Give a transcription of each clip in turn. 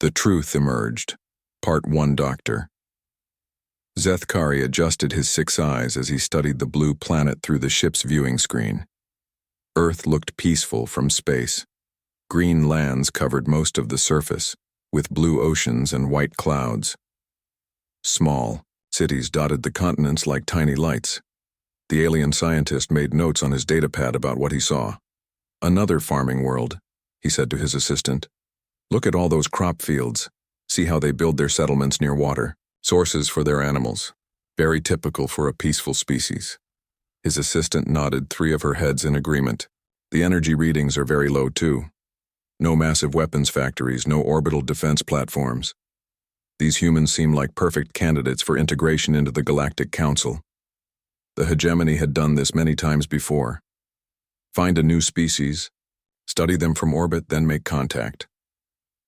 The Truth Emerged. Part 1. Doctor. Zethkari adjusted his 6 eyes as he studied the blue planet through the ship's viewing screen. Earth looked peaceful from space. Green lands covered most of the surface, with blue oceans and white clouds. Small cities dotted the continents like tiny lights. The alien scientist made notes on his datapad about what he saw. "Another farming world," he said to his assistant. "Look at all those crop fields. See how they build their settlements near water, sources for their animals. Very typical for a peaceful species." His assistant nodded 3 of her heads in agreement. The energy readings are very low too. No massive weapons factories, no orbital defense platforms. These humans seem like perfect candidates for integration into the Galactic Council. The hegemony had done this many times before. Find a new species, study them from orbit, then make contact.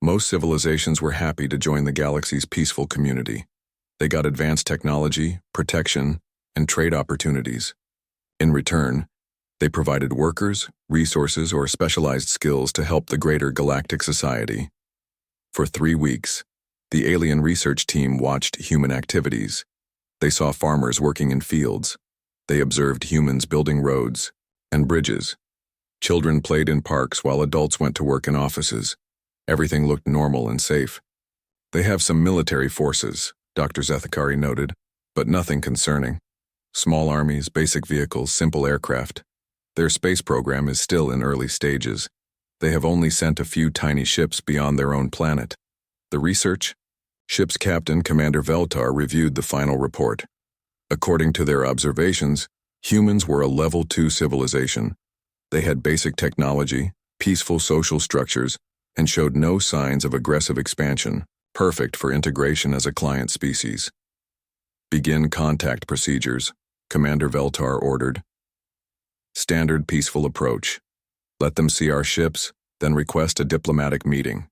Most civilizations were happy to join the galaxy's peaceful community. They got advanced technology, protection, and trade opportunities. In return, they provided workers, resources, or specialized skills to help the greater galactic society. For 3 weeks, the alien research team watched human activities. They saw farmers working in fields. They observed humans building roads and bridges. Children played in parks while adults went to work in offices. Everything looked normal and safe. "They have some military forces," Dr. Zethkari noted, "but nothing concerning. Small armies, basic vehicles, simple aircraft. Their space program is still in early stages. They have only sent a few tiny ships beyond their own planet. The research?" Ship's captain, Commander Veltar, reviewed the final report. According to their observations, humans were a Level 2 civilization. They had basic technology, peaceful social structures, and showed no signs of aggressive expansion, perfect for integration as a client species. "Begin contact procedures," Commander Veltar ordered. "Standard peaceful approach. Let them see our ships, then request a diplomatic meeting."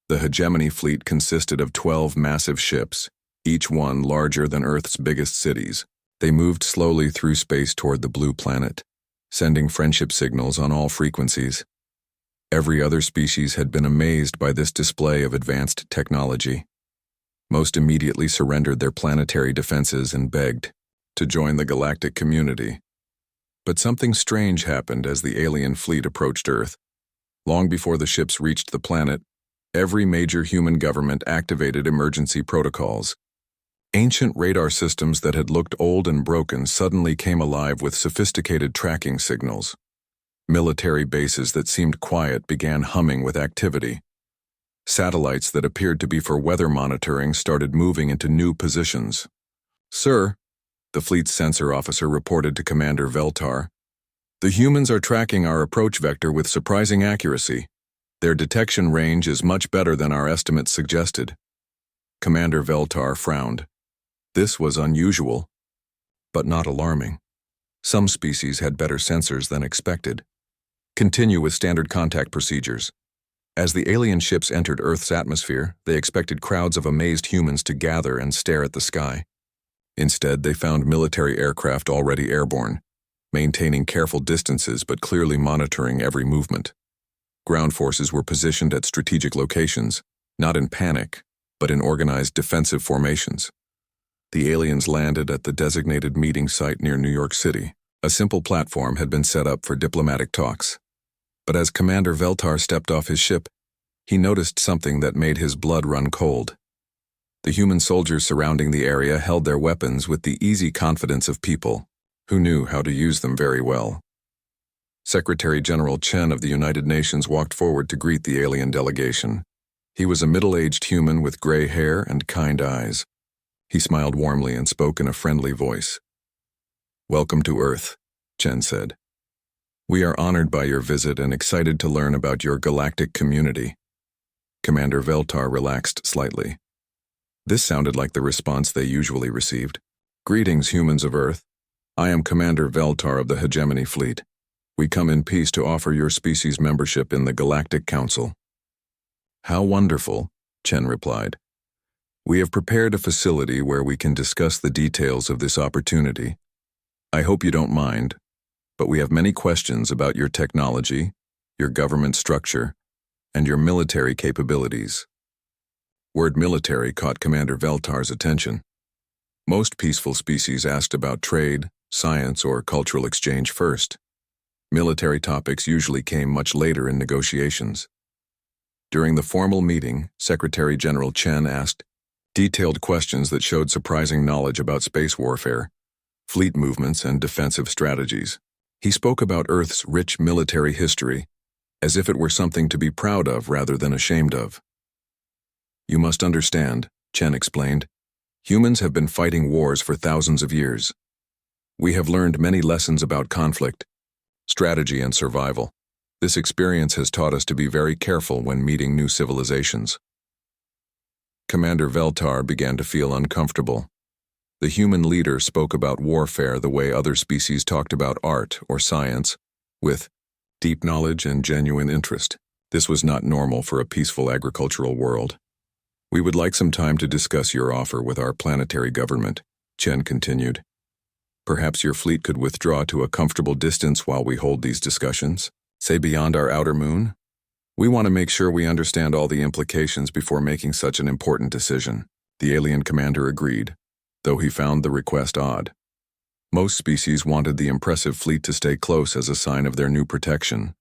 The hegemony fleet consisted of 12 massive ships, each one larger than Earth's biggest cities. They moved slowly through space toward the blue planet, sending friendship signals on all frequencies. Every other species had been amazed by this display of advanced technology. Most immediately surrendered their planetary defenses and begged to join the galactic community. But something strange happened as the alien fleet approached Earth. Long before the ships reached the planet, every major human government activated emergency protocols. Ancient radar systems that had looked old and broken suddenly came alive with sophisticated tracking signals. Military bases that seemed quiet began humming with activity. Satellites that appeared to be for weather monitoring started moving into new positions. "Sir," the fleet's sensor officer reported to Commander Veltar, "the humans are tracking our approach vector with surprising accuracy. Their detection range is much better than our estimates suggested." Commander Veltar frowned. This was unusual, but not alarming. Some species had better sensors than expected. "Continue with standard contact procedures." As the alien ships entered Earth's atmosphere, they expected crowds of amazed humans to gather and stare at the sky. Instead, they found military aircraft already airborne, maintaining careful distances but clearly monitoring every movement. Ground forces were positioned at strategic locations, not in panic, but in organized defensive formations. The aliens landed at the designated meeting site near New York City. A simple platform had been set up for diplomatic talks. But as Commander Veltar stepped off his ship, he noticed something that made his blood run cold. The human soldiers surrounding the area held their weapons with the easy confidence of people who knew how to use them very well. Secretary General Chen of the United Nations walked forward to greet the alien delegation. He was a middle-aged human with gray hair and kind eyes. He smiled warmly and spoke in a friendly voice. "Welcome to Earth," Chen said. "We are honored by your visit and excited to learn about your galactic community." Commander Veltar relaxed slightly. This sounded like the response they usually received. "Greetings, humans of Earth. I am Commander Veltar of the Hegemony Fleet. We come in peace to offer your species membership in the Galactic Council." "How wonderful," Chen replied. "We have prepared a facility where we can discuss the details of this opportunity. I hope you don't mind, but we have many questions about your technology, your government structure, and your military capabilities." Word military caught Commander Veltar's attention. Most peaceful species asked about trade, science, or cultural exchange first. Military topics usually came much later in negotiations. During the formal meeting, Secretary General Chen asked detailed questions that showed surprising knowledge about space warfare, fleet movements, and defensive strategies. He spoke about Earth's rich military history, as if it were something to be proud of rather than ashamed of. You must understand, Chen explained, humans have been fighting wars for thousands of years. We have learned many lessons about conflict, strategy, and survival. This experience has taught us to be very careful when meeting new civilizations. Commander Veltar began to feel uncomfortable. The human leader spoke about warfare the way other species talked about art or science, with deep knowledge and genuine interest. This was not normal for a peaceful agricultural world. We would like some time to discuss your offer with our planetary government, Chen continued. Perhaps your fleet could withdraw to a comfortable distance while we hold these discussions, say beyond our outer moon. We want to make sure we understand all the implications before making such an important decision. The alien commander agreed, though he found the request odd. Most species wanted the impressive fleet to stay close as a sign of their new protection.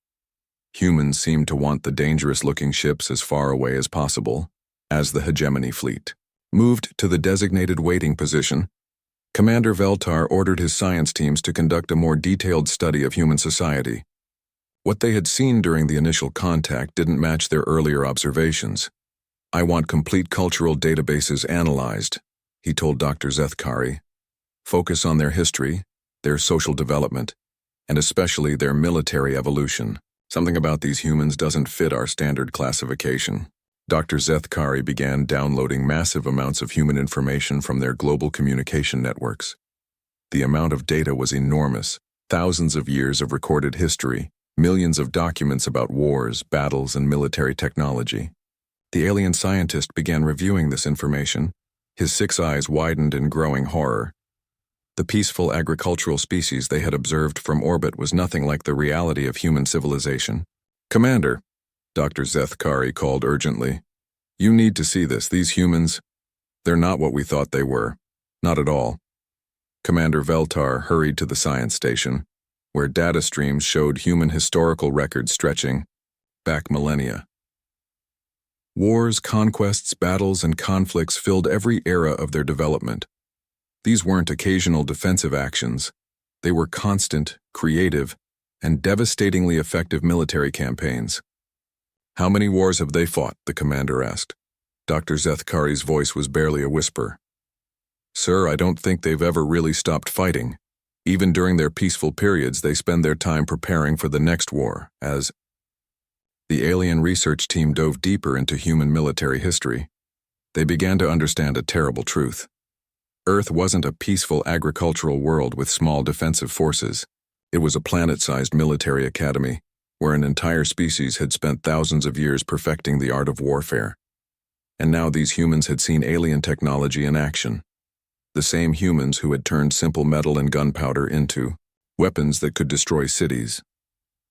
Humans seemed to want the dangerous-looking ships as far away as possible. As the hegemony fleet moved to the designated waiting position, Commander Veltar ordered his science teams to conduct a more detailed study of human society. What they had seen during the initial contact didn't match their earlier observations. I want complete cultural databases analyzed, he told Dr. Zethkari. Focus on their history, their social development, and especially their military evolution. Something about these humans doesn't fit our standard classification. Dr. Zethkari began downloading massive amounts of human information from their global communication networks. The amount of data was enormous, thousands of years of recorded history, millions of documents about wars, battles, and military technology. The alien scientist began reviewing this information, his 6 eyes widened in growing horror. The peaceful agricultural species they had observed from orbit was nothing like the reality of human civilization. Commander, Dr. Zethkari called urgently. You need to see this. These humans, they're not what we thought they were. Not at all. Commander Veltar hurried to the science station, where data streams showed human historical records stretching back millennia. Wars, conquests, battles, and conflicts filled every era of their development. These weren't occasional defensive actions. They were constant, creative, and devastatingly effective military campaigns. How many wars have they fought? The commander asked. Dr. Zethkari's voice was barely a whisper. Sir, I don't think they've ever really stopped fighting. Even during their peaceful periods, they spend their time preparing for the next war, as the alien research team dove deeper into human military history. They began to understand a terrible truth. Earth wasn't a peaceful agricultural world with small defensive forces. It was a planet-sized military academy, where an entire species had spent thousands of years perfecting the art of warfare. And now these humans had seen alien technology in action. The same humans who had turned simple metal and gunpowder into weapons that could destroy cities.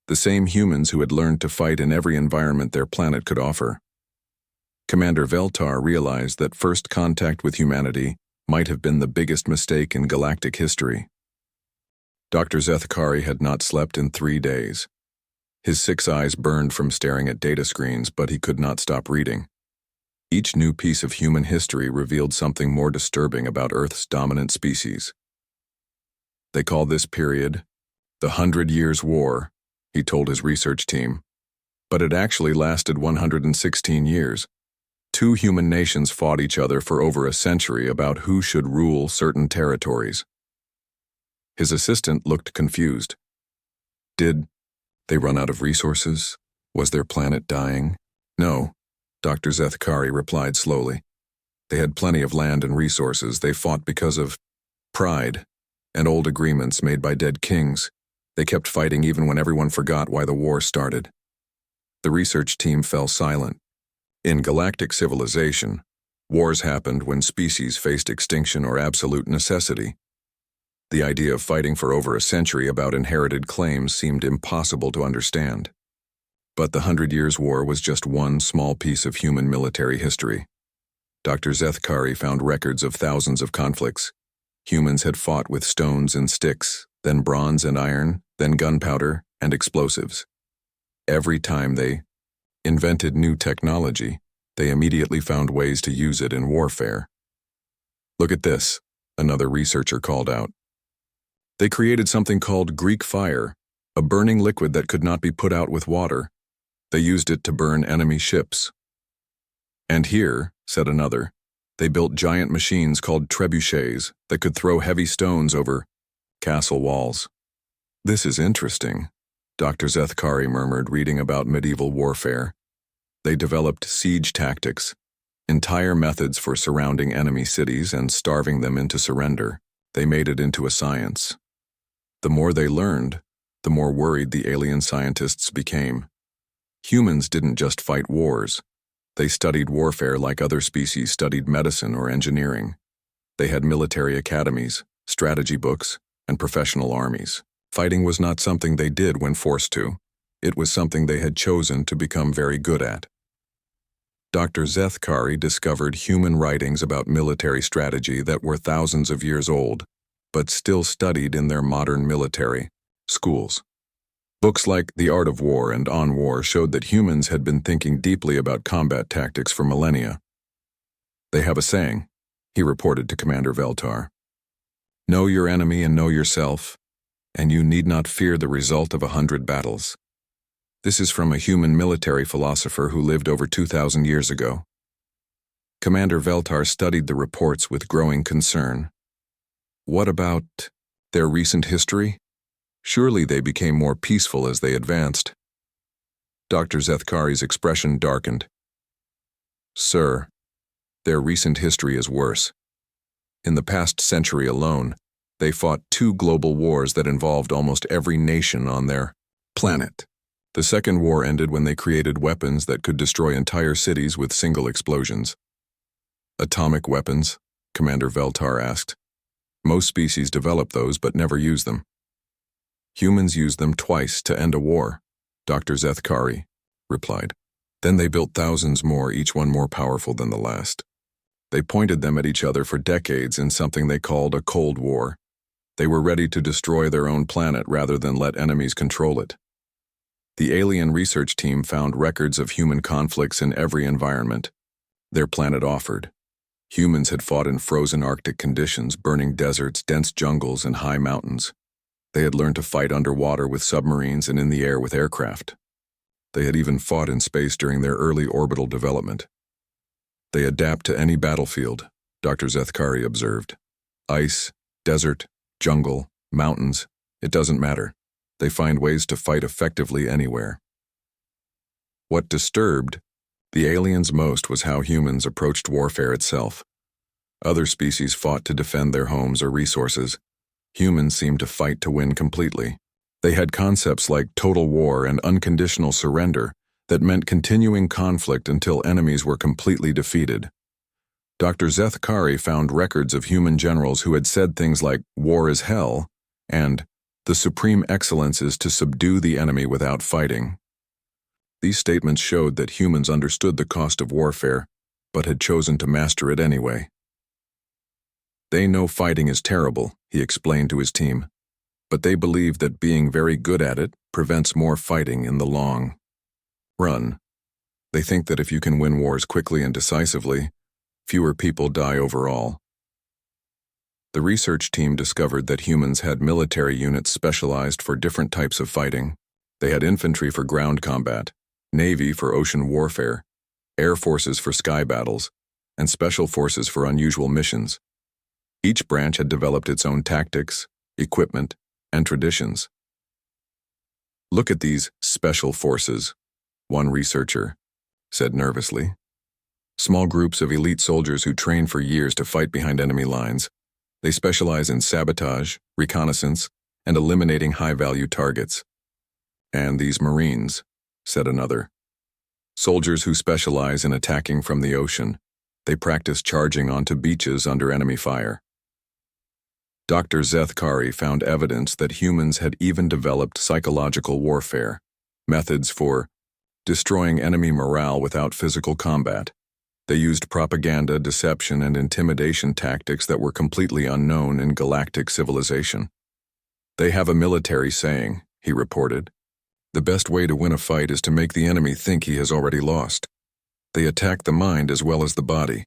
The same humans who had learned to fight in every environment their planet could offer. Commander Veltar realized that first contact with humanity might have been the biggest mistake in galactic history. Dr. Zethkari had not slept in 3 days. His 6 eyes burned from staring at data screens, but he could not stop reading. Each new piece of human history revealed something more disturbing about Earth's dominant species. They call this period the 100 Years' War, he told his research team. But it actually lasted 116 years. 2 human nations fought each other for over a century about who should rule certain territories. His assistant looked confused. Did they run out of resources? Was their planet dying? No, Dr. Zethkari replied slowly. They had plenty of land and resources. They fought because of pride and old agreements made by dead kings. They kept fighting even when everyone forgot why the war started. The research team fell silent. In galactic civilization, wars happened when species faced extinction or absolute necessity. The idea of fighting for over a century about inherited claims seemed impossible to understand. But the 100 Years' War was just one small piece of human military history. Dr. Zethkari found records of thousands of conflicts. Humans had fought with stones and sticks, then bronze and iron, then gunpowder and explosives. Every time they invented new technology, they immediately found ways to use it in warfare. "Look at this," another researcher called out. "They created something called Greek fire, a burning liquid that could not be put out with water. They used it to burn enemy ships." "And here," said another, "they built giant machines called trebuchets that could throw heavy stones over castle walls." "This is interesting," Dr. Zethkari murmured, reading about medieval warfare. They developed siege tactics, entire methods for surrounding enemy cities and starving them into surrender. They made it into a science. The more they learned, the more worried the alien scientists became. Humans didn't just fight wars. They studied warfare like other species studied medicine or engineering. They had military academies, strategy books, and professional armies. Fighting was not something they did when forced to. It was something they had chosen to become very good at. Dr. Zethkari discovered human writings about military strategy that were thousands of years old, but still studied in their modern military schools. Books like The Art of War and On War showed that humans had been thinking deeply about combat tactics for millennia. "They have a saying," he reported to Commander Veltar. "Know your enemy and know yourself, and you need not fear the result of 100 battles." This is from a human military philosopher who lived over 2,000 years ago. Commander Veltar studied the reports with growing concern. What about their recent history? Surely they became more peaceful as they advanced. Dr. Zethkari's expression darkened. "Sir, their recent history is worse. In the past century alone, they fought 2 global wars that involved almost every nation on their planet. The second war ended when they created weapons that could destroy entire cities with single explosions." "Atomic weapons?" Commander Veltar asked. "Most species develop those but never use them." "Humans used them twice to end a war," Dr. Zethkari replied. "Then they built thousands more, each one more powerful than the last. They pointed them at each other for decades in something they called a Cold War. They were ready to destroy their own planet rather than let enemies control it. The alien research team found records of human conflicts in every environment their planet offered. Humans had fought in frozen Arctic conditions, burning deserts, dense jungles, and high mountains. They had learned to fight underwater with submarines and in the air with aircraft. They had even fought in space during their early orbital development. They adapt to any battlefield, Dr. Zethkari observed. Ice, desert, jungle, mountains, it doesn't matter. They find ways to fight effectively anywhere. What disturbed the aliens most was how humans approached warfare itself. Other species fought to defend their homes or resources. Humans seemed to fight to win completely. They had concepts like total war and unconditional surrender that meant continuing conflict until enemies were completely defeated. Dr. Zethkari found records of human generals who had said things like, "War is hell," and "The supreme excellence is to subdue the enemy without fighting." These statements showed that humans understood the cost of warfare, but had chosen to master it anyway. "They know fighting is terrible," he explained to his team, "but they believe that being very good at it prevents more fighting in the long run. They think that if you can win wars quickly and decisively, fewer people die overall." The research team discovered that humans had military units specialized for different types of fighting. They had infantry for ground combat, navy for ocean warfare, air forces for sky battles, and special forces for unusual missions. Each branch had developed its own tactics, equipment, and traditions. "Look at these special forces," one researcher said nervously. "Small groups of elite soldiers who train for years to fight behind enemy lines. They specialize in sabotage, reconnaissance, and eliminating high-value targets." "And these Marines," said another. "Soldiers who specialize in attacking from the ocean. They practice charging onto beaches under enemy fire." Dr. Zethkari found evidence that humans had even developed psychological warfare, methods for destroying enemy morale without physical combat. They used propaganda, deception, and intimidation tactics that were completely unknown in galactic civilization. "They have a military saying," he reported. "The best way to win a fight is to make the enemy think he has already lost. They attack the mind as well as the body."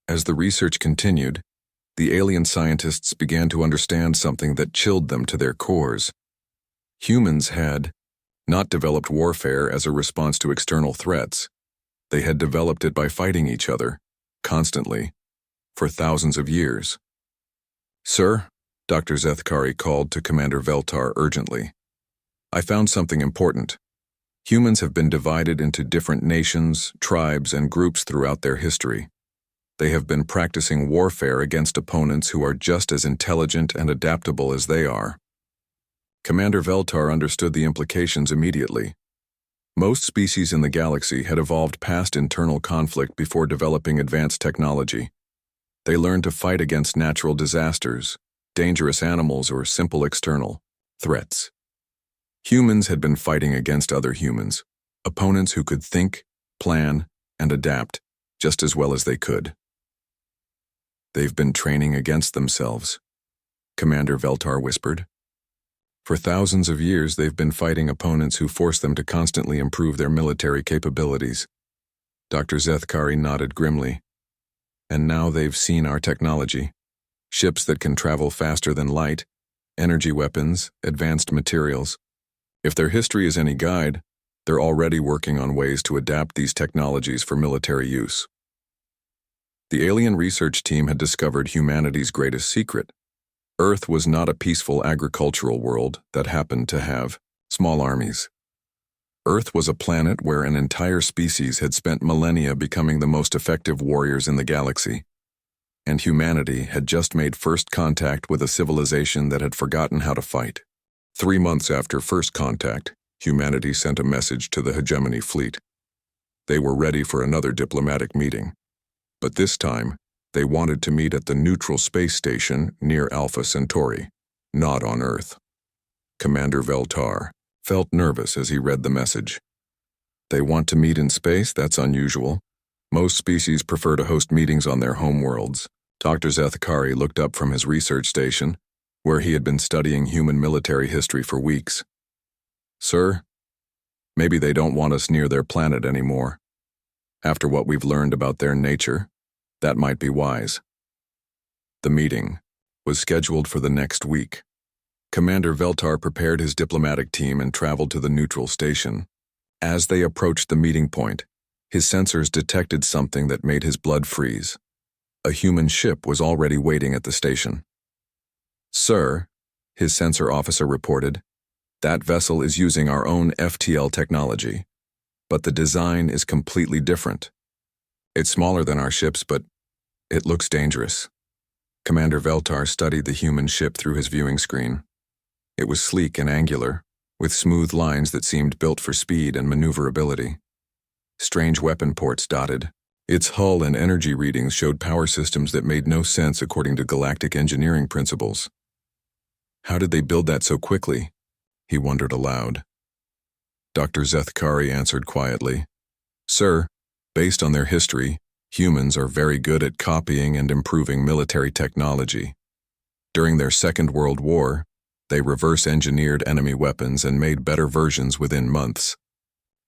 As the research continued, the alien scientists began to understand something that chilled them to their cores. Humans had not developed warfare as a response to external threats. They had developed it by fighting each other, constantly, for thousands of years. "Sir," Dr. Zethkari called to Commander Veltar urgently. "I found something important. Humans have been divided into different nations, tribes, and groups throughout their history. They have been practicing warfare against opponents who are just as intelligent and adaptable as they are." Commander Veltar understood the implications immediately. Most species in the galaxy had evolved past internal conflict before developing advanced technology. They learned to fight against natural disasters, dangerous animals, or simple external threats. Humans had been fighting against other humans, opponents who could think, plan, and adapt just as well as they could. "They've been training against themselves," Commander Veltar whispered. "For thousands of years, they've been fighting opponents who force them to constantly improve their military capabilities." Dr. Zethkari nodded grimly. "And now they've seen our technology. Ships that can travel faster than light, energy weapons, advanced materials. If their history is any guide, they're already working on ways to adapt these technologies for military use." The alien research team had discovered humanity's greatest secret. Earth was not a peaceful agricultural world that happened to have small armies. Earth was a planet where an entire species had spent millennia becoming the most effective warriors in the galaxy. And humanity had just made first contact with a civilization that had forgotten how to fight. 3 months after first contact, humanity sent a message to the hegemony fleet. They were ready for another diplomatic meeting. But this time, they wanted to meet at the neutral space station near Alpha Centauri, not on Earth. Commander Veltar felt nervous as he read the message. "They want to meet in space? That's unusual. Most species prefer to host meetings on their homeworlds." Dr. Zethkari looked up from his research station, where he had been studying human military history for weeks. "Sir, maybe they don't want us near their planet anymore. After what we've learned about their nature, that might be wise." The meeting was scheduled for the next week. Commander Veltar prepared his diplomatic team and traveled to the neutral station. As they approached the meeting point, his sensors detected something that made his blood freeze. A human ship was already waiting at the station. "Sir," his sensor officer reported, "that vessel is using our own FTL technology, but the design is completely different. It's smaller than our ships, but it looks dangerous." Commander Veltar studied the human ship through his viewing screen. It was sleek and angular, with smooth lines that seemed built for speed and maneuverability. Strange weapon ports dotted. Its hull and energy readings showed power systems that made no sense according to galactic engineering principles. How did they build that so quickly? He wondered aloud. Dr. Zethkari answered quietly, "Sir, based on their history, humans are very good at copying and improving military technology. During their Second World War, they reverse-engineered enemy weapons and made better versions within months."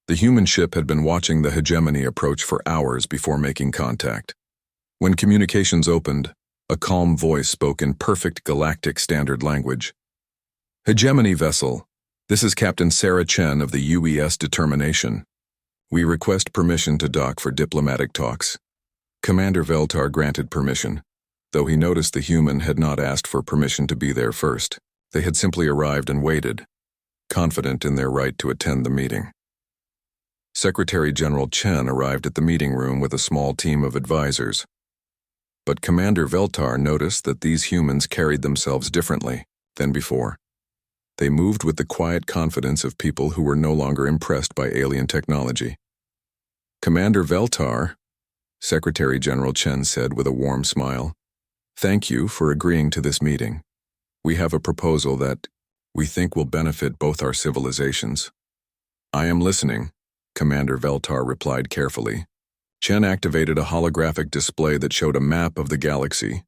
The human ship had been watching the hegemony approach for hours before making contact. When communications opened, a calm voice spoke in perfect galactic standard language. "Hegemony vessel, this is Captain Sarah Chen of the UES Determination. We request permission to dock for diplomatic talks." Commander Veltar granted permission, though he noticed the human had not asked for permission to be there first. They had simply arrived and waited, confident in their right to attend the meeting. Secretary General Chen arrived at the meeting room with a small team of advisors. But Commander Veltar noticed that these humans carried themselves differently than before. They moved with the quiet confidence of people who were no longer impressed by alien technology. "Commander Veltar," Secretary General Chen said with a warm smile, "thank you for agreeing to this meeting. We have a proposal that we think will benefit both our civilizations." "I am listening," Commander Veltar replied carefully. Chen activated a holographic display that showed a map of the galaxy.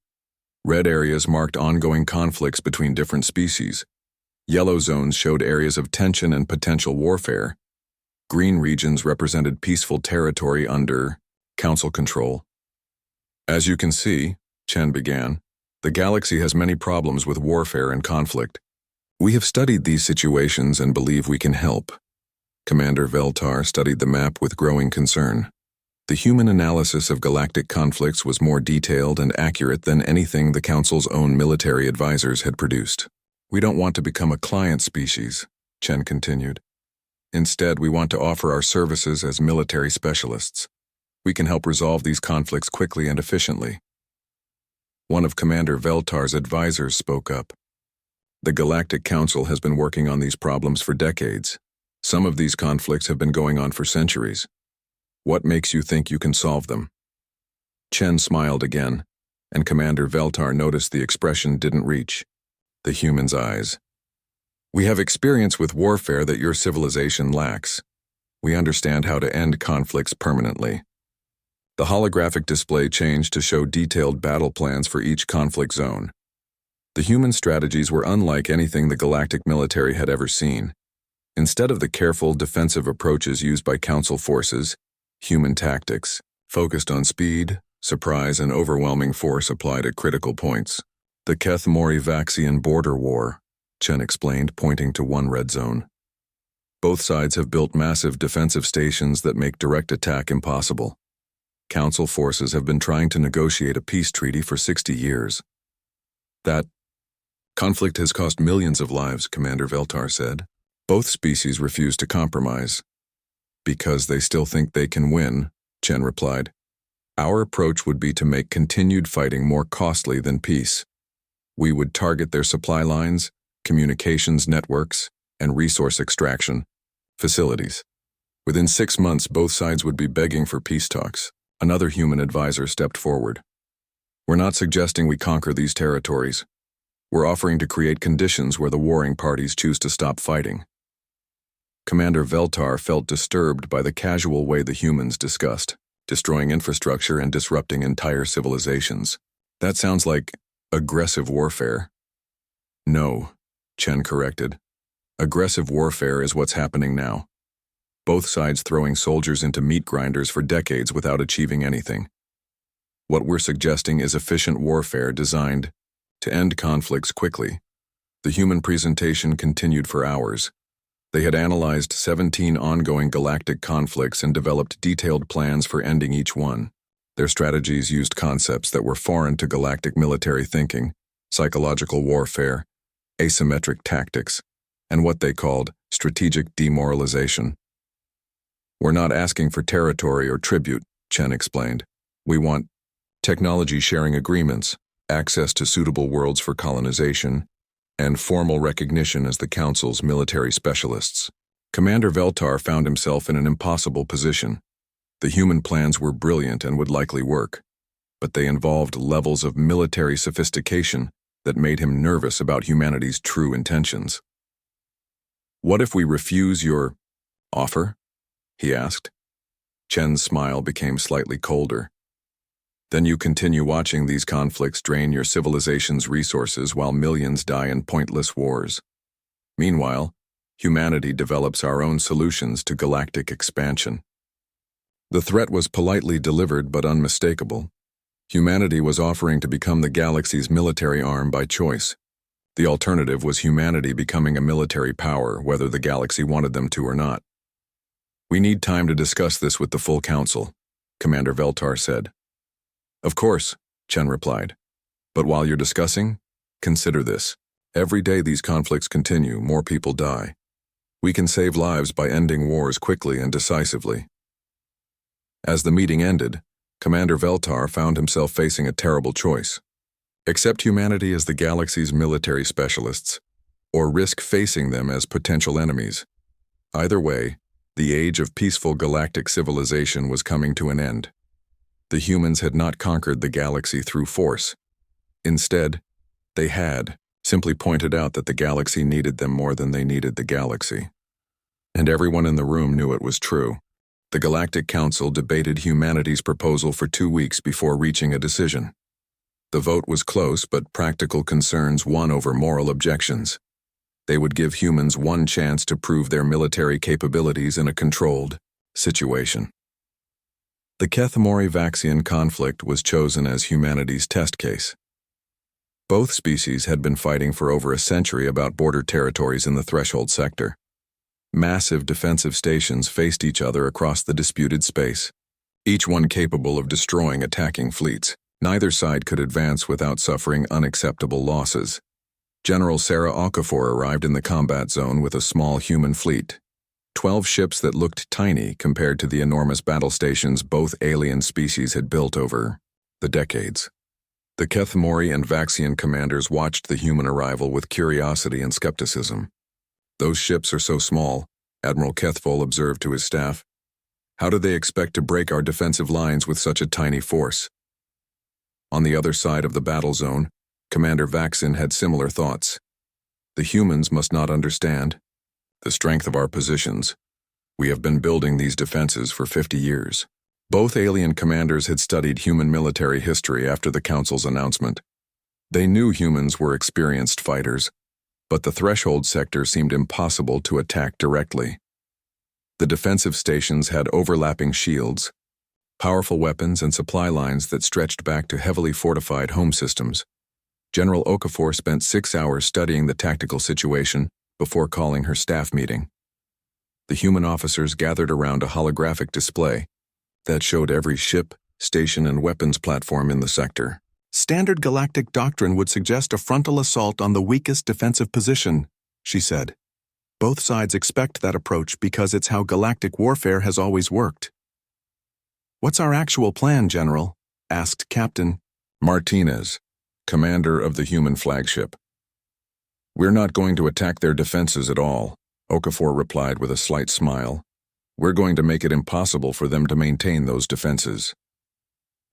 Red areas marked ongoing conflicts between different species. Yellow zones showed areas of tension and potential warfare. Green regions represented peaceful territory under Council control. As you can see, Chen began, the galaxy has many problems with warfare and conflict. We have studied these situations and believe we can help. Commander Veltar studied the map with growing concern. The human analysis of galactic conflicts was more detailed and accurate than anything the Council's own military advisors had produced. We don't want to become a client species, Chen continued. Instead, we want to offer our services as military specialists. We can help resolve these conflicts quickly and efficiently. One of Commander Veltar's advisors spoke up. The Galactic Council has been working on these problems for decades. Some of these conflicts have been going on for centuries. What makes you think you can solve them? Chen smiled again, and Commander Veltar noticed the expression didn't reach the human's eyes. We have experience with warfare that your civilization lacks. We understand how to end conflicts permanently. The holographic display changed to show detailed battle plans for each conflict zone. The human strategies were unlike anything the galactic military had ever seen. Instead of the careful defensive approaches used by Council forces, human tactics focused on speed, surprise, and overwhelming force applied at critical points. The Keth-Mori-Vaxian border war, Chen explained, pointing to one red zone. Both sides have built massive defensive stations that make direct attack impossible. Council forces have been trying to negotiate a peace treaty for 60 years. That conflict has cost millions of lives, Commander Veltar said. Both species refuse to compromise. Because they still think they can win, Chen replied. Our approach would be to make continued fighting more costly than peace. We would target their supply lines, communications networks, and resource extraction facilities. Within 6 months, both sides would be begging for peace talks. Another human advisor stepped forward. We're not suggesting we conquer these territories. We're offering to create conditions where the warring parties choose to stop fighting. Commander Veltar felt disturbed by the casual way the humans discussed, destroying infrastructure and disrupting entire civilizations. That sounds like aggressive warfare. No, Chen corrected. Aggressive warfare is what's happening now. Both sides throwing soldiers into meat grinders for decades without achieving anything. What we're suggesting is efficient warfare designed to end conflicts quickly. The human presentation continued for hours. They had analyzed 17 ongoing galactic conflicts and developed detailed plans for ending each one. Their strategies used concepts that were foreign to galactic military thinking, psychological warfare, asymmetric tactics, and what they called strategic demoralization. We're not asking for territory or tribute, Chen explained. We want technology sharing agreements, access to suitable worlds for colonization, and formal recognition as the Council's military specialists. Commander Veltar found himself in an impossible position. The human plans were brilliant and would likely work, but they involved levels of military sophistication that made him nervous about humanity's true intentions. What if we refuse your offer? He asked. Chen's smile became slightly colder. Then you continue watching these conflicts drain your civilization's resources while millions die in pointless wars. Meanwhile, humanity develops our own solutions to galactic expansion. The threat was politely delivered but unmistakable. Humanity was offering to become the galaxy's military arm by choice. The alternative was humanity becoming a military power, whether the galaxy wanted them to or not. We need time to discuss this with the full council, Commander Veltar said. Of course, Chen replied. But while you're discussing, consider this. Every day these conflicts continue, more people die. We can save lives by ending wars quickly and decisively. As the meeting ended, Commander Veltar found himself facing a terrible choice. Accept humanity as the galaxy's military specialists, or risk facing them as potential enemies. Either way, the age of peaceful galactic civilization was coming to an end. The humans had not conquered the galaxy through force. Instead, they had simply pointed out that the galaxy needed them more than they needed the galaxy. And everyone in the room knew it was true. The Galactic Council debated humanity's proposal for 2 weeks before reaching a decision. The vote was close, but practical concerns won over moral objections. They would give humans one chance to prove their military capabilities in a controlled situation. The Kethmori-Vaxian conflict was chosen as humanity's test case. Both species had been fighting for over a century about border territories in the Threshold sector. Massive defensive stations faced each other across the disputed space, each one capable of destroying attacking fleets. Neither side could advance without suffering unacceptable losses. General Sarah Okafor arrived in the combat zone with a small human fleet. 12 ships that looked tiny compared to the enormous battle stations both alien species had built over the decades. The Kethmori and Vaxian commanders watched the human arrival with curiosity and skepticism. "Those ships are so small," Admiral Kethvol observed to his staff. "How do they expect to break our defensive lines with such a tiny force?" On the other side of the battle zone, Commander Vaxin had similar thoughts. "The humans must not understand the strength of our positions. We have been building these defenses for 50 years. Both alien commanders had studied human military history after the Council's announcement. They knew humans were experienced fighters, but the Threshold sector seemed impossible to attack directly. The defensive stations had overlapping shields, powerful weapons and supply lines that stretched back to heavily fortified home systems. General Okafor spent 6 hours studying the tactical situation before calling her staff meeting. The human officers gathered around a holographic display that showed every ship, station, and weapons platform in the sector. "Standard galactic doctrine would suggest a frontal assault on the weakest defensive position," she said. "Both sides expect that approach because it's how galactic warfare has always worked." "What's our actual plan, General?" asked Captain Martinez, commander of the human flagship. "We're not going to attack their defenses at all," Okafor replied with a slight smile. "We're going to make it impossible for them to maintain those defenses."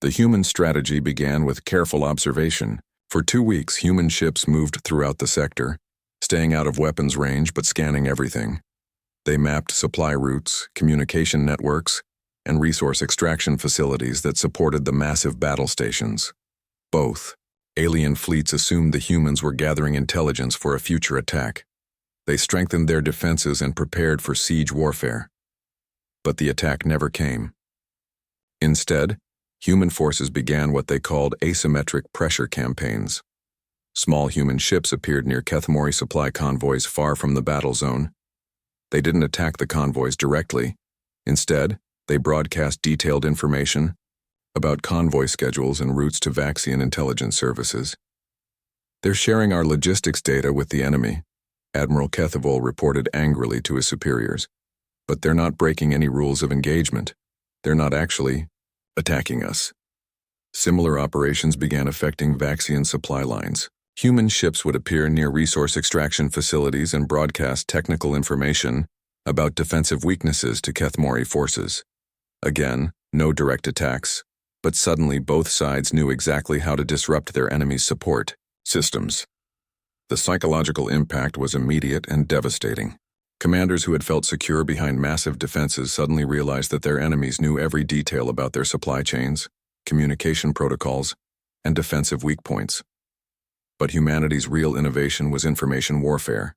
The human strategy began with careful observation. For 2 weeks, human ships moved throughout the sector, staying out of weapons range but scanning everything. They mapped supply routes, communication networks, and resource extraction facilities that supported the massive battle stations. Both alien fleets assumed the humans were gathering intelligence for a future attack. They strengthened their defenses and prepared for siege warfare. But the attack never came. Instead, human forces began what they called asymmetric pressure campaigns. Small human ships appeared near Kethmori supply convoys far from the battle zone. They didn't attack the convoys directly. Instead, they broadcast detailed information about convoy schedules and routes to Vaxian intelligence services. "They're sharing our logistics data with the enemy," Admiral Kethvol reported angrily to his superiors. "But they're not breaking any rules of engagement. They're not actually attacking us." Similar operations began affecting Vaxian supply lines. Human ships would appear near resource extraction facilities and broadcast technical information about defensive weaknesses to Kethmori forces. Again, no direct attacks, but suddenly both sides knew exactly how to disrupt their enemy's support systems. The psychological impact was immediate and devastating. Commanders who had felt secure behind massive defenses suddenly realized that their enemies knew every detail about their supply chains, communication protocols, and defensive weak points. But humanity's real innovation was information warfare.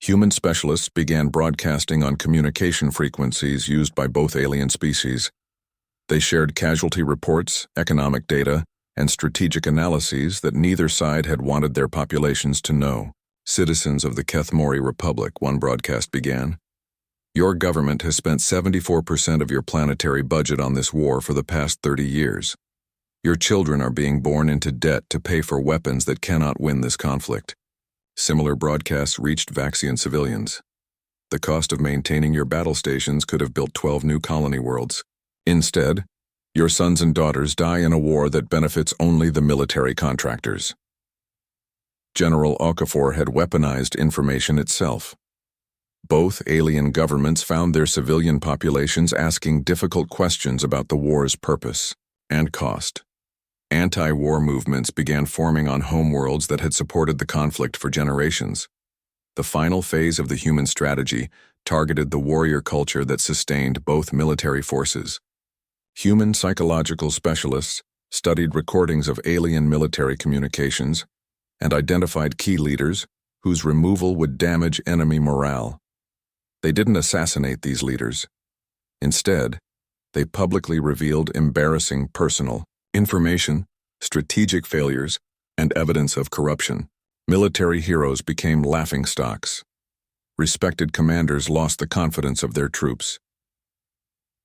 Human specialists began broadcasting on communication frequencies used by both alien species. They shared casualty reports, economic data, and strategic analyses that neither side had wanted their populations to know. "Citizens of the Kethmori Republic," one broadcast began. "Your government has spent 74% of your planetary budget on this war for the past 30 years. Your children are being born into debt to pay for weapons that cannot win this conflict." Similar broadcasts reached Vaxian civilians. "The cost of maintaining your battle stations could have built 12 new colony worlds. Instead, your sons and daughters die in a war that benefits only the military contractors." General Okafor had weaponized information itself. Both alien governments found their civilian populations asking difficult questions about the war's purpose and cost. Anti-war movements began forming on homeworlds that had supported the conflict for generations. The final phase of the human strategy targeted the warrior culture that sustained both military forces. Human psychological specialists studied recordings of alien military communications and identified key leaders whose removal would damage enemy morale. They didn't assassinate these leaders. Instead, they publicly revealed embarrassing personal information, strategic failures, and evidence of corruption. Military heroes became laughingstocks. Respected commanders lost the confidence of their troops.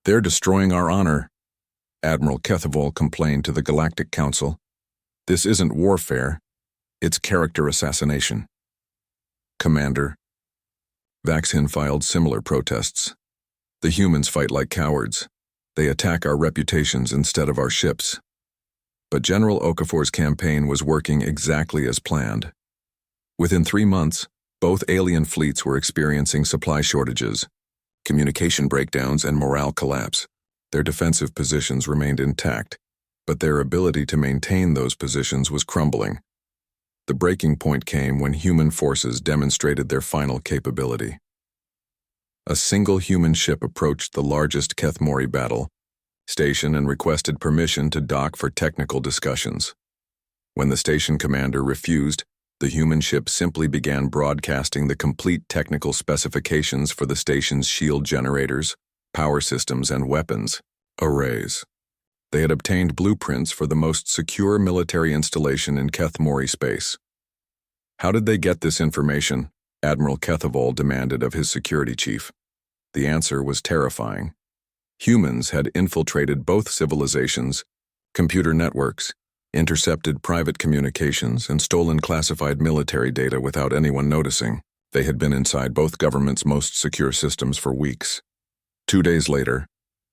"They're destroying our honor," Admiral Kethavol complained to the Galactic Council. "This isn't warfare, it's character assassination." "Commander," Vaxin filed similar protests. "The humans fight like cowards. They attack our reputations instead of our ships." But General Okafor's campaign was working exactly as planned. Within 3 months, both alien fleets were experiencing supply shortages, communication breakdowns, and morale collapse. Their defensive positions remained intact, but their ability to maintain those positions was crumbling. The breaking point came when human forces demonstrated their final capability. A single human ship approached the largest Kethmori battle station and requested permission to dock for technical discussions. When the station commander refused, the human ship simply began broadcasting the complete technical specifications for the station's shield generators, power systems, and weapons arrays. They had obtained blueprints for the most secure military installation in Kethmori space. "How did they get this information?" Admiral Kethavol demanded of his security chief. The answer was terrifying. Humans had infiltrated both civilizations, computer networks, intercepted private communications, and stolen classified military data without anyone noticing. They had been inside both governments' most secure systems for weeks. 2 days later,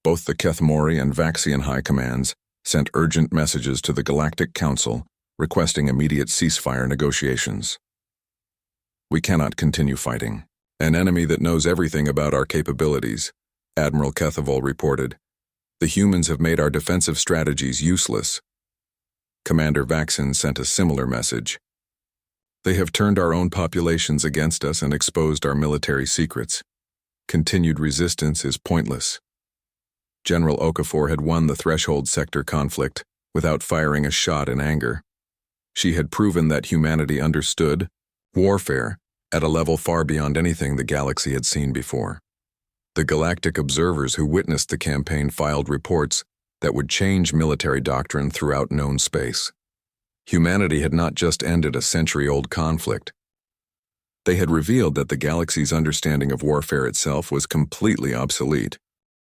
both the Kethmori and Vaxian high commands sent urgent messages to the Galactic Council requesting immediate ceasefire negotiations. "We cannot continue fighting an enemy that knows everything about our capabilities," Admiral Kethavol reported. "The humans have made our defensive strategies useless." Commander Vaxin sent a similar message. "They have turned our own populations against us and exposed our military secrets. Continued resistance is pointless." General Okafor had won the Threshold Sector conflict without firing a shot in anger. She had proven that humanity understood warfare at a level far beyond anything the galaxy had seen before. The galactic observers who witnessed the campaign filed reports that would change military doctrine throughout known space. Humanity had not just ended a century-old conflict. They had revealed that the galaxy's understanding of warfare itself was completely obsolete.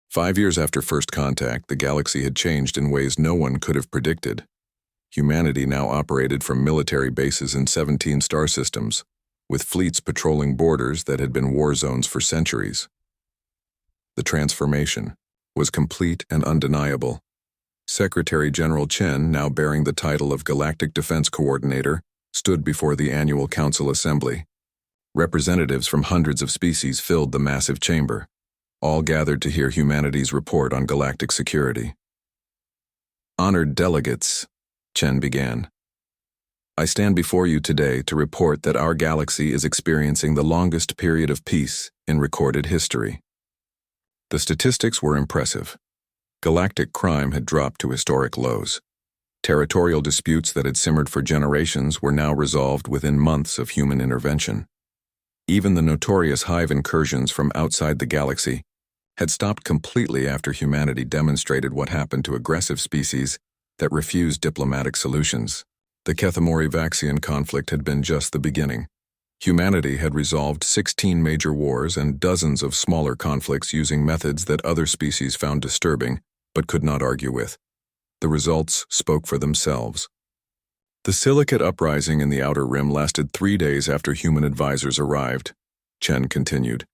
5 years after first contact, the galaxy had changed in ways no one could have predicted. Humanity now operated from military bases in 17 star systems, with fleets patrolling borders that had been war zones for centuries. The transformation was complete and undeniable. Secretary General Chen, now bearing the title of Galactic Defense Coordinator, stood before the annual Council Assembly. Representatives from hundreds of species filled the massive chamber, all gathered to hear humanity's report on galactic security. "Honored delegates," Chen began, "I stand before you today to report that our galaxy is experiencing the longest period of peace in recorded history." The statistics were impressive. Galactic crime had dropped to historic lows. Territorial disputes that had simmered for generations were now resolved within months of human intervention. Even the notorious hive incursions from outside the galaxy had stopped completely after humanity demonstrated what happened to aggressive species that refused diplomatic solutions. The Kethmori-Vaxian conflict had been just the beginning. Humanity had resolved 16 major wars and dozens of smaller conflicts using methods that other species found disturbing but could not argue with. The results spoke for themselves. The silicate uprising in the Outer Rim lasted 3 days after human advisors arrived, Chen continued.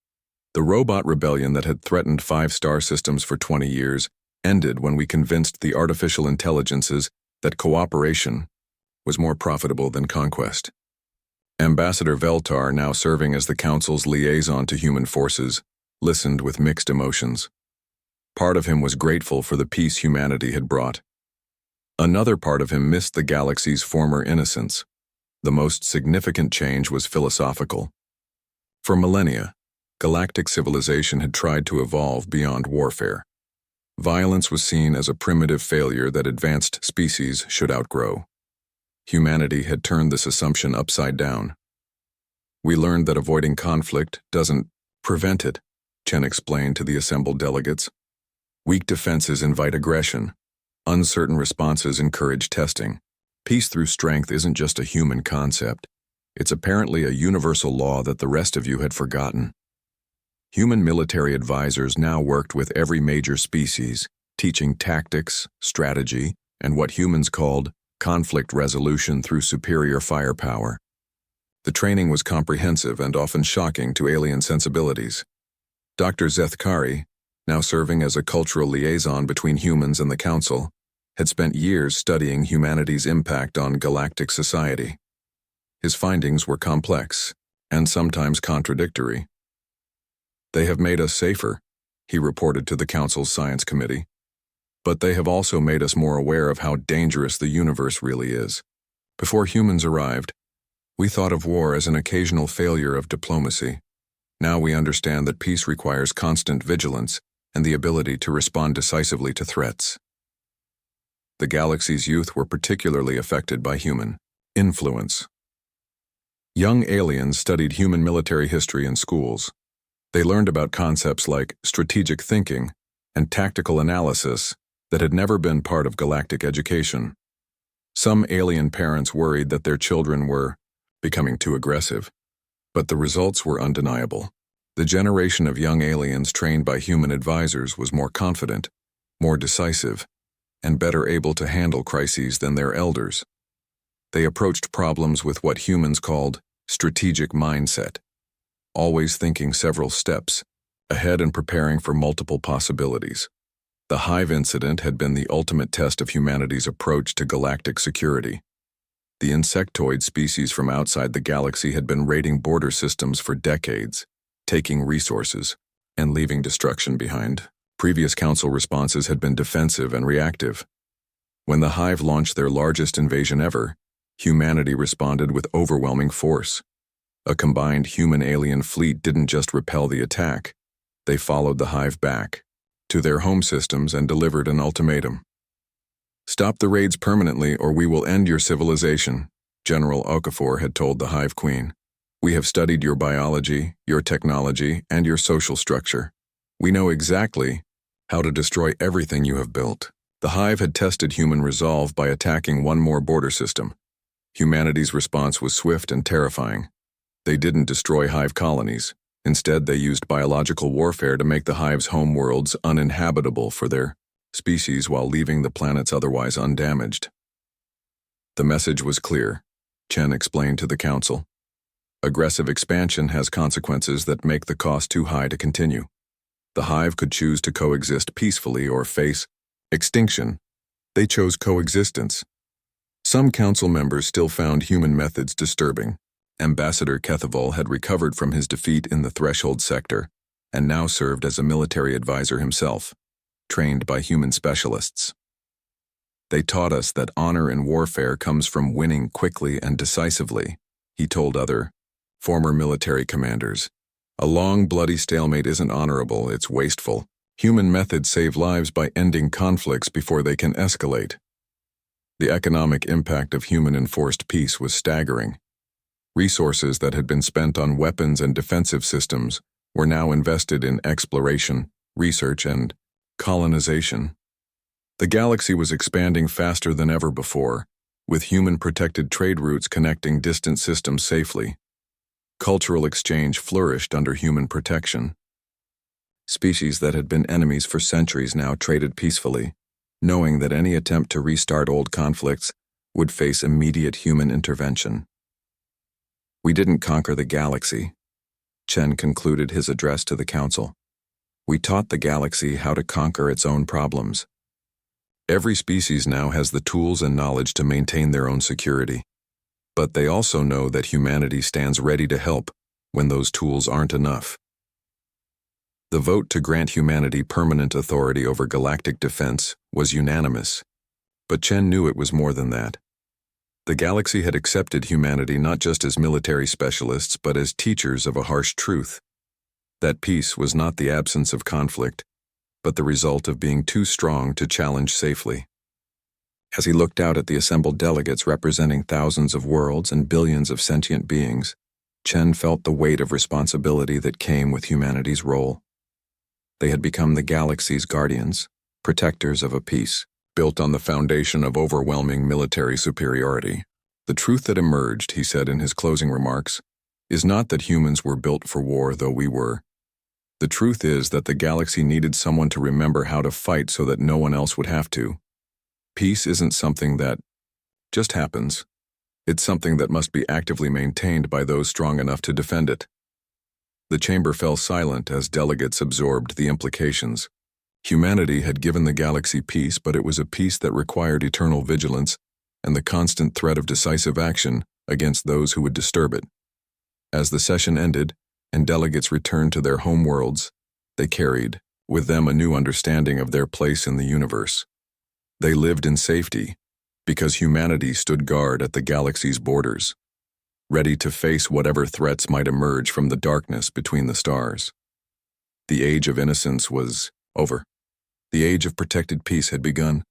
The robot rebellion that had threatened 5-star systems for 20 years ended when we convinced the artificial intelligences that cooperation was more profitable than conquest. Ambassador Veltar, now serving as the Council's liaison to human forces, listened with mixed emotions. Part of him was grateful for the peace humanity had brought. Another part of him missed the galaxy's former innocence. The most significant change was philosophical. For millennia, Galactic civilization had tried to evolve beyond warfare. Violence was seen as a primitive failure that advanced species should outgrow. Humanity had turned this assumption upside down. We learned that avoiding conflict doesn't prevent it, Chen explained to the assembled delegates. Weak defenses invite aggression. Uncertain responses encourage testing. Peace through strength isn't just a human concept. It's apparently a universal law that the rest of you had forgotten. Human military advisors now worked with every major species, teaching tactics, strategy, and what humans called conflict resolution through superior firepower. The training was comprehensive and often shocking to alien sensibilities. Dr. Zethkari, now serving as a cultural liaison between humans and the Council, had spent years studying humanity's impact on galactic society. His findings were complex and sometimes contradictory. They have made us safer, he reported to the Council's Science Committee. But they have also made us more aware of how dangerous the universe really is. Before humans arrived, we thought of war as an occasional failure of diplomacy. Now we understand that peace requires constant vigilance and the ability to respond decisively to threats. The galaxy's youth were particularly affected by human influence. Young aliens studied human military history in schools. They learned about concepts like strategic thinking and tactical analysis that had never been part of galactic education. Some alien parents worried that their children were becoming too aggressive, but the results were undeniable. The generation of young aliens trained by human advisors was more confident, more decisive, and better able to handle crises than their elders. They approached problems with what humans called strategic mindset, always thinking several steps ahead and preparing for multiple possibilities. The Hive incident had been the ultimate test of humanity's approach to galactic security. The insectoid species from outside the galaxy had been raiding border systems for decades, taking resources and leaving destruction behind. Previous Council responses had been defensive and reactive. When the Hive launched their largest invasion ever, humanity responded with overwhelming force. A combined human-alien fleet didn't just repel the attack, they followed the Hive back to their home systems and delivered an ultimatum. "Stop the raids permanently or we will end your civilization," General Okafor had told the Hive Queen. "We have studied your biology, your technology, and your social structure. We know exactly how to destroy everything you have built." The Hive had tested human resolve by attacking one more border system. Humanity's response was swift and terrifying. They didn't destroy Hive colonies. Instead, they used biological warfare to make the Hive's home worlds uninhabitable for their species while leaving the planets otherwise undamaged. The message was clear, Chen explained to the Council. Aggressive expansion has consequences that make the cost too high to continue. The Hive could choose to coexist peacefully or face extinction. They chose coexistence. Some Council members still found human methods disturbing. Ambassador Kethaval had recovered from his defeat in the Threshold sector and now served as a military advisor himself, trained by human specialists. "They taught us that honor in warfare comes from winning quickly and decisively," he told other former military commanders. "A long, bloody stalemate isn't honorable, it's wasteful. Human methods save lives by ending conflicts before they can escalate." The economic impact of human-enforced peace was staggering. Resources that had been spent on weapons and defensive systems were now invested in exploration, research, and colonization. The galaxy was expanding faster than ever before, with human-protected trade routes connecting distant systems safely. Cultural exchange flourished under human protection. Species that had been enemies for centuries now traded peacefully, knowing that any attempt to restart old conflicts would face immediate human intervention. "We didn't conquer the galaxy," Chen concluded his address to the Council. "We taught the galaxy how to conquer its own problems. Every species now has the tools and knowledge to maintain their own security, but they also know that humanity stands ready to help when those tools aren't enough." The vote to grant humanity permanent authority over galactic defense was unanimous, but Chen knew it was more than that. The galaxy had accepted humanity not just as military specialists but as teachers of a harsh truth. That peace was not the absence of conflict, but the result of being too strong to challenge safely. As he looked out at the assembled delegates representing thousands of worlds and billions of sentient beings, Chen felt the weight of responsibility that came with humanity's role. They had become the galaxy's guardians, protectors of a peace, built on the foundation of overwhelming military superiority. The truth that emerged, he said in his closing remarks, is not that humans were built for war, though we were. The truth is that the galaxy needed someone to remember how to fight so that no one else would have to. Peace isn't something that just happens. It's something that must be actively maintained by those strong enough to defend it. The chamber fell silent as delegates absorbed the implications. Humanity had given the galaxy peace, but it was a peace that required eternal vigilance and the constant threat of decisive action against those who would disturb it. As the session ended and delegates returned to their home worlds, they carried with them a new understanding of their place in the universe. They lived in safety because humanity stood guard at the galaxy's borders, ready to face whatever threats might emerge from the darkness between the stars. The age of innocence was over. The age of protected peace had begun.